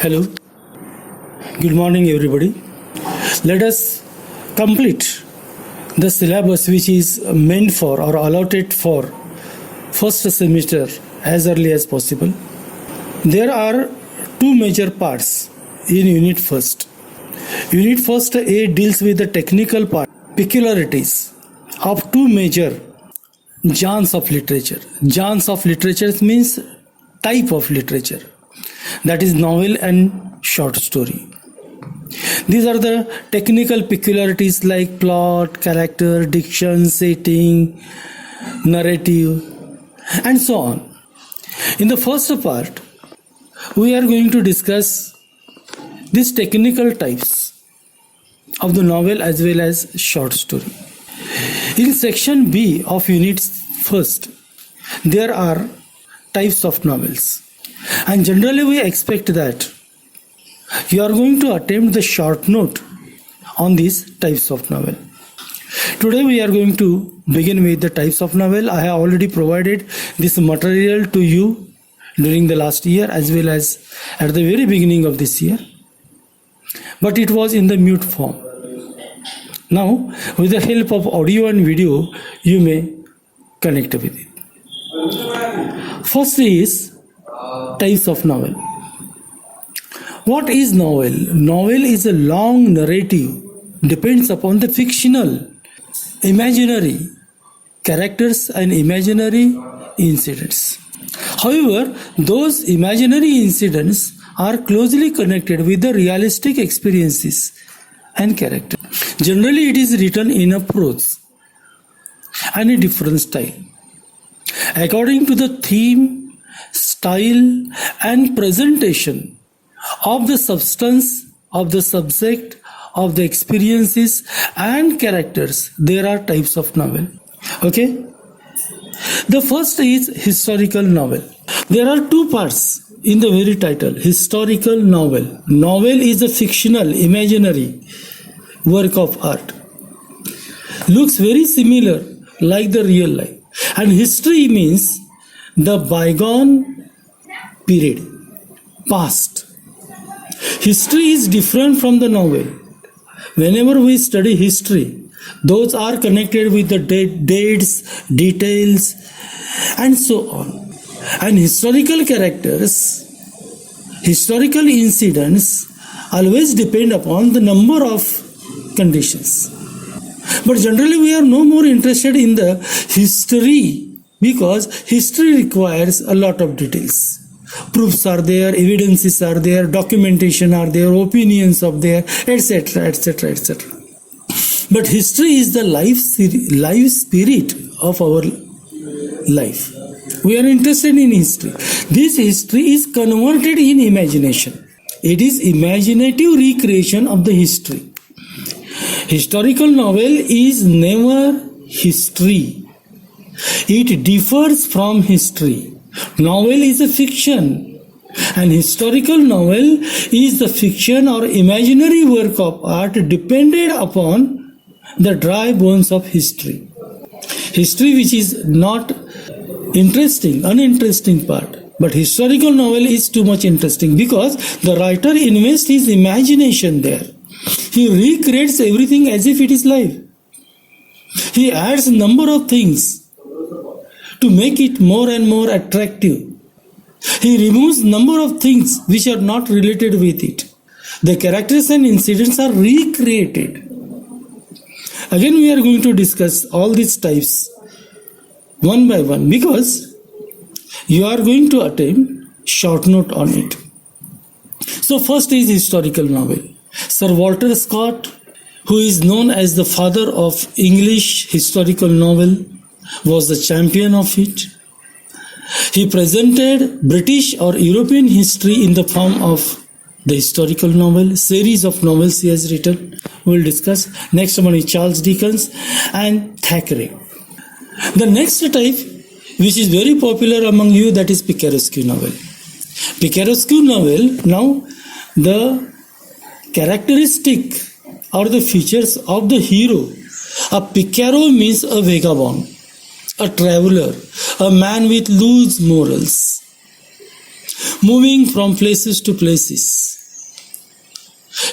Hello, good morning everybody. Let us complete the syllabus which is meant for or allotted for first semester as early as possible. There are two major parts in Unit First. Unit First A deals with the technical part, peculiarities of two major genres of literature. Genres of literature means type of literature, that is novel and short story. These are the technical peculiarities like plot, character, diction, setting, narrative, and so on. In the first part, we are going to discuss these technical types of the novel as well as short story. In section B of Unit First, there are types of novels, and generally we expect that you are going to attempt the short note on these types of novel. Today we are going to begin with the types of novel. I have already provided this material to you during the last year as well as at the very beginning of this year, but it was in the mute form. Now with the help of audio and video you may connect with it. First is types of novel. What is novel? Novel is a long narrative, depends upon the fictional, imaginary characters and imaginary incidents. However, those imaginary incidents are closely connected with the realistic experiences and character. Generally, it is written in a prose and a different style, according to the theme, style, and presentation of the substance of the subject of the experiences and characters. There are types of novel. Okay, the first is historical novel. There are two parts in the very title, historical novel. Novel is a fictional, imaginary work of art, looks very similar like the real life, and history means the bygone period, past. History is different from the novel. Whenever we study history, those are connected with the dates, details, and so on. And historical characters, historical incidents always depend upon the number of conditions. But generally we are no more interested in the history because history requires a lot of details. Proofs are there, evidences are there, documentation are there, opinions are there, etc., etc., etc. But history is the life spirit of our life. We are interested in history. This history is converted in imagination. It is imaginative recreation of the history. Historical novel is never history. It differs from history. Novel is a fiction, and historical novel is the fiction or imaginary work of art dependent upon the dry bones of history. History which is not interesting, uninteresting part. But historical novel is too much interesting because the writer invests his imagination there. He recreates everything as if it is live. He adds a number of things to make it more and more attractive. He removes number of things which are not related with it. The characters and incidents are recreated. Again, we are going to discuss all these types one by one because you are going to attempt short note on it. So first is historical novel. Sir Walter Scott, who is known as the father of English historical novel, was the champion of it. He presented British or European history in the form of the historical novel, series of novels he has written. We will discuss. Next one is Charles Dickens and Thackeray. The next type, which is very popular among you, that is picaresque novel. Picaresque novel, now the characteristic or the features of the hero. A picaro means a vagabond, a traveler, a man with loose morals. moving from places to places.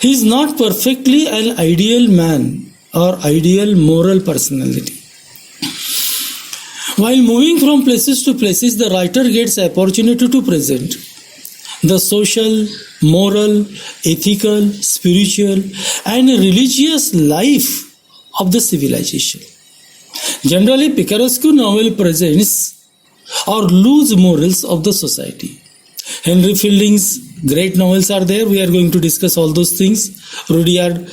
He is not perfectly an ideal man or ideal moral personality. While moving from places to places, the writer gets opportunity to present the social, moral, ethical, spiritual, and religious life of the civilization. Generally, picaresque novel presents or loose morals of the society. Henry Fielding's great novels are there. We are going to discuss all those things. Rudyard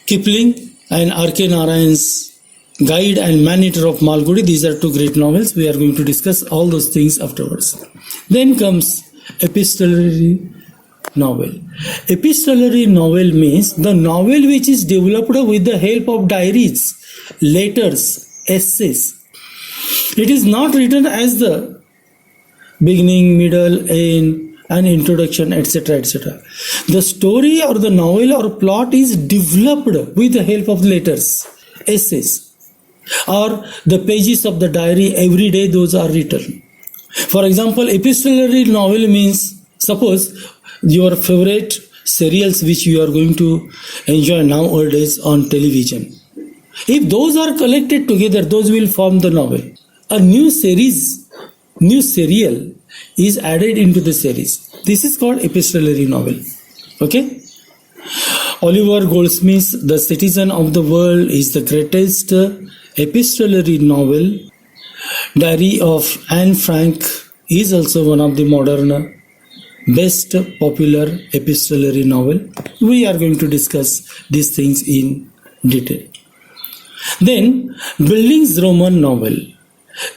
Kipling and R.K. Narayan's Guide and Man-Eater of Malgudi. These are two great novels. We are going to discuss all those things afterwards. Then comes epistolary novel. Epistolary novel means the novel which is developed with the help of diaries, letters, essays. It is not written as the beginning, middle, end, and introduction, etc., etc. The story or the novel or plot is developed with the help of letters, essays, or the pages of the diary. Every day those are written. For example, epistolary novel means, suppose your favorite serials which you are going to enjoy nowadays on television. If those are collected together, those will form the novel. A new series, new serial is added into the series. This is called epistolary novel. Okay? Oliver Goldsmith's The Citizen of the World is the greatest epistolary novel. Diary of Anne Frank is also one of the modern best popular epistolary novel. We are going to discuss these things in detail. Then Bildung's Roman novel.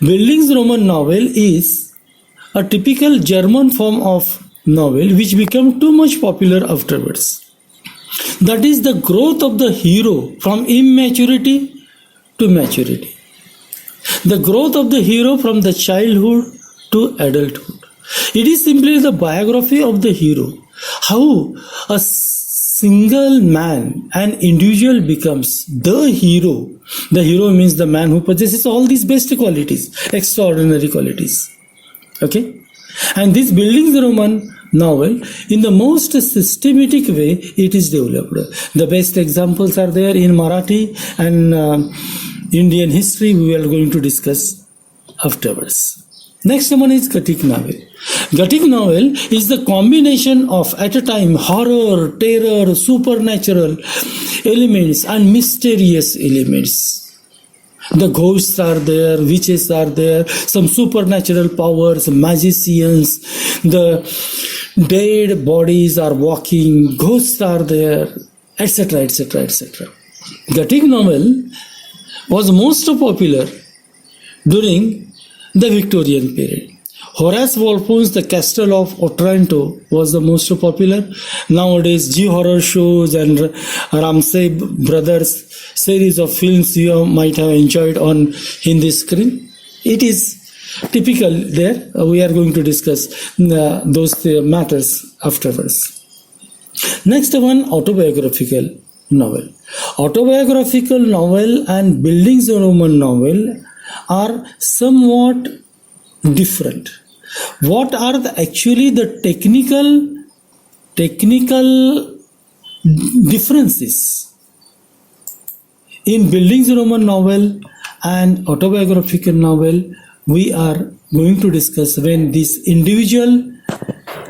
Bildung's Roman novel is a typical German form of novel which became too much popular afterwards. That is the growth of the hero from immaturity to maturity. The growth of the hero from the childhood to adulthood. It is simply the biography of the hero. How a single man, an individual becomes the hero. The hero means the man who possesses all these best qualities, extraordinary qualities. Okay? And this Bildung's Roman novel, in the most systematic way, it is developed. The best examples are there in Marathi and Indian history. We are going to discuss afterwards. Next one is Gothic novel. Gothic novel is the combination of, at a time, horror, terror, supernatural elements and mysterious elements. The ghosts are there, witches are there, some supernatural powers, magicians, the dead bodies are walking, ghosts are there, etc., etc., etc. Gothic novel was most popular during the Victorian period. Horace Walpole's The Castle of Otranto was the most popular. Nowadays, G horror shows and Ramsay Brothers series of films you might have enjoyed on Hindi screen. It is typical there. We are going to discuss those matters afterwards. Next one, autobiographical novel. Autobiographical novel and Bildung's Roman novel are somewhat different. What are actually the technical differences in Bildung's Roman novel and autobiographical novel? We are going to discuss when these individual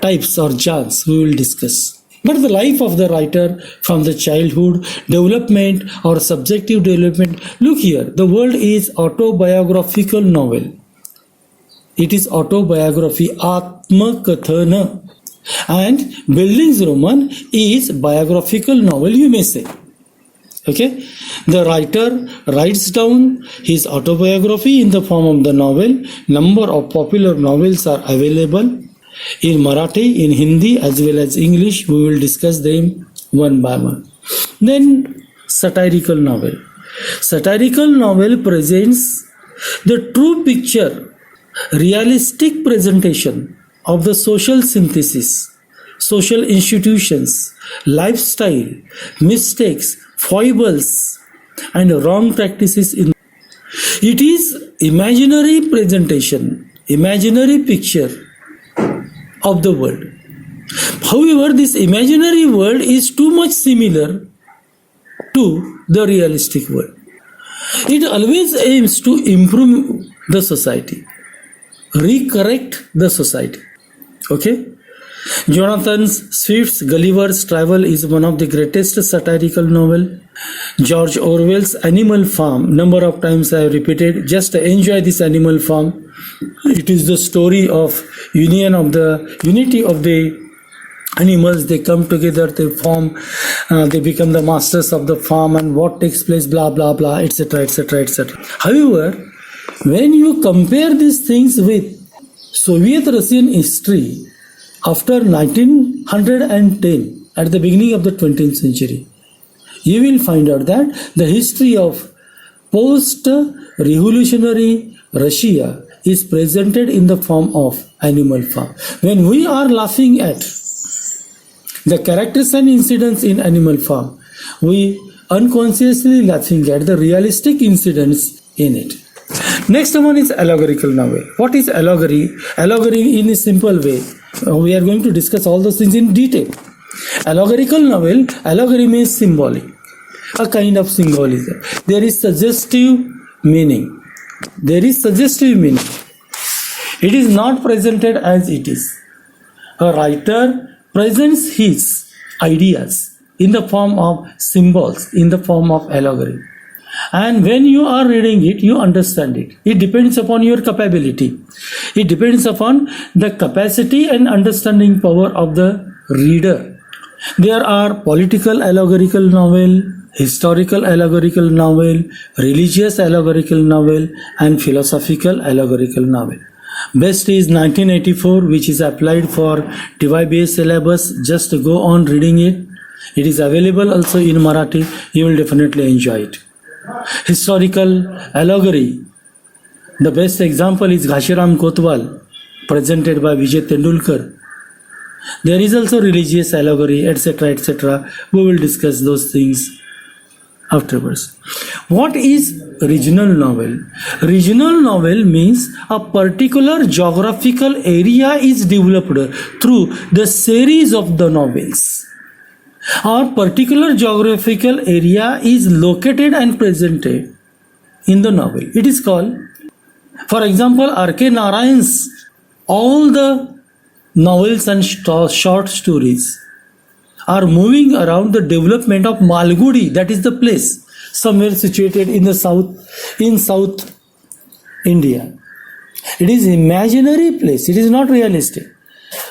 types or genres we will discuss. But the life of the writer from the childhood, development or subjective development. Look here, the word is autobiographical novel. It is autobiography, Atmakathana. And Bildung's Roman is biographical novel, you may say. Okay? The writer writes down his autobiography in the form of the novel. Number of popular novels are available in Marathi, in Hindi as well as English. We will discuss them one by one. Then satirical novel. Satirical novel presents the true picture, realistic presentation of the social synthesis, social institutions, lifestyle, mistakes, foibles and wrong practices in. It is imaginary presentation, imaginary picture of the world. However, this imaginary world is too much similar to the realistic world. It always aims to improve the society, recorrect the society. Okay? Jonathan Swift's Gulliver's Travel is one of the greatest satirical novel. George Orwell's Animal Farm, number of times I have repeated, just enjoy this Animal Farm. It is the story of unity of the animals. They come together, they form, they become the masters of the farm, and what takes place, blah blah blah, etc., etc., etc. However, when you compare these things with Soviet Russian history after 1910, at the beginning of the 20th century, you will find out that the history of post-revolutionary Russia is presented in the form of Animal Farm. When we are laughing at the characters and incidents in Animal Farm, we unconsciously laughing at the realistic incidents in it. Next one is allegorical novel. What is allegory? Allegory in a simple way. We are going to discuss all those things in detail. Allegorical novel, allegory means symbolic, a kind of symbolism. There is suggestive meaning. There is suggestive meaning. It is not presented as it is. A writer presents his ideas in the form of symbols, in the form of allegory. And when you are reading it, you understand it. It depends upon your capability. It depends upon the capacity and understanding power of the reader. There are political allegorical novel, historical allegorical novel, religious allegorical novel, and philosophical allegorical novel. Best is 1984, which is applied for TYBS syllabus. Just go on reading it. It is available also in Marathi. You will definitely enjoy it. Historical allegory. The best example is Ghashiram Kotwal, presented by Vijay Tendulkar. There is also religious allegory, etc., etc. We will discuss those things afterwards. What is regional novel? Regional novel means a particular geographical area is developed through the series of the novels. Our particular geographical area is located and presented in the novel. It is called, for example, R.K. Narayan's all the novels and short stories are moving around the development of Malgudi, that is the place somewhere situated in the south India. It is imaginary place, it is not realistic.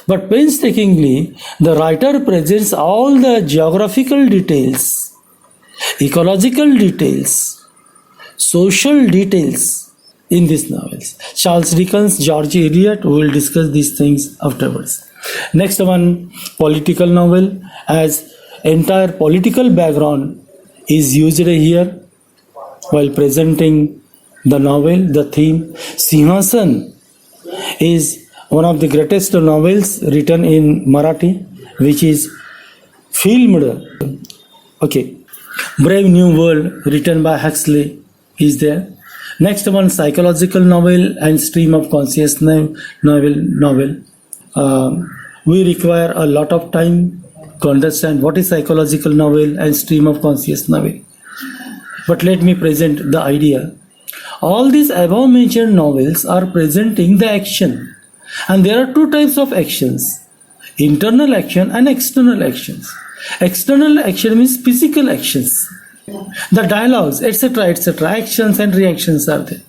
But painstakingly, the writer presents all the geographical details, ecological details, social details in these novels. Charles Dickens, George Eliot, we will discuss these things afterwards. Next one, political novel, as entire political background is used here while presenting the novel, the theme. Sinhasan is one of the greatest novels written in Marathi, which is filmed. Okay, Brave New World, written by Huxley, is there. Next one, psychological novel and stream of consciousness novel. We require a lot of time to understand what is psychological novel and stream of conscious novel. But let me present the idea. All these above mentioned novels are presenting the action. And there are two types of actions: internal action and external actions. External action means physical actions. The dialogues, etc., etc., actions and reactions are there.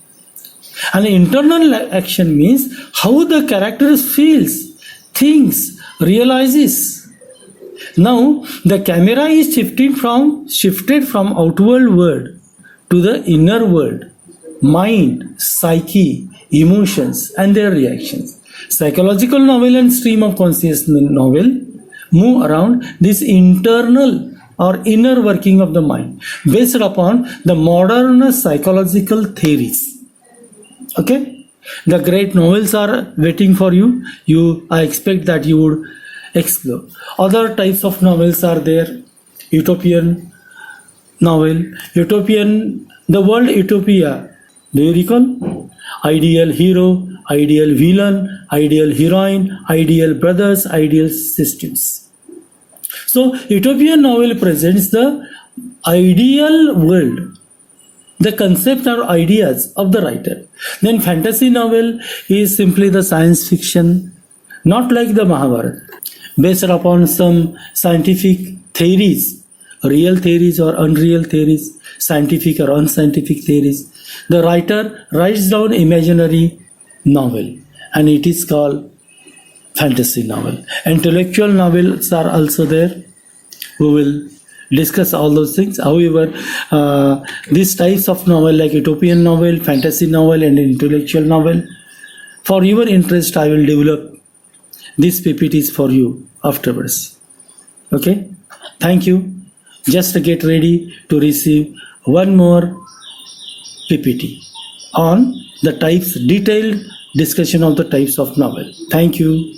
And internal action means how the character feels, thinks, realizes. Now the camera is shifted from outward world to the inner world, mind, psyche, emotions, and their reactions. Psychological novel and stream of consciousness novel move around this internal or inner working of the mind based upon the modern psychological theories. Okay? The great novels are waiting for you. I expect that you would explore. Other types of novels are there. Utopian novel. The word utopia. Do you recall? Ideal hero, ideal villain, ideal heroine, ideal brothers, ideal systems. So, utopian novel presents the ideal world, the concept or ideas of the writer. Then fantasy novel is simply the science fiction, not like the Mahabharata, based upon some scientific theories, real theories or unreal theories, scientific or unscientific theories. The writer writes down imaginary novel and it is called fantasy novel. Intellectual novels are also there. We will discuss all those things. However, these types of novel like utopian novel, fantasy novel and intellectual novel, for your interest I will develop these PPTs for you afterwards. Okay, thank you. Just get ready to receive one more PPT on the types, detailed discussion of the types of novel. Thank you.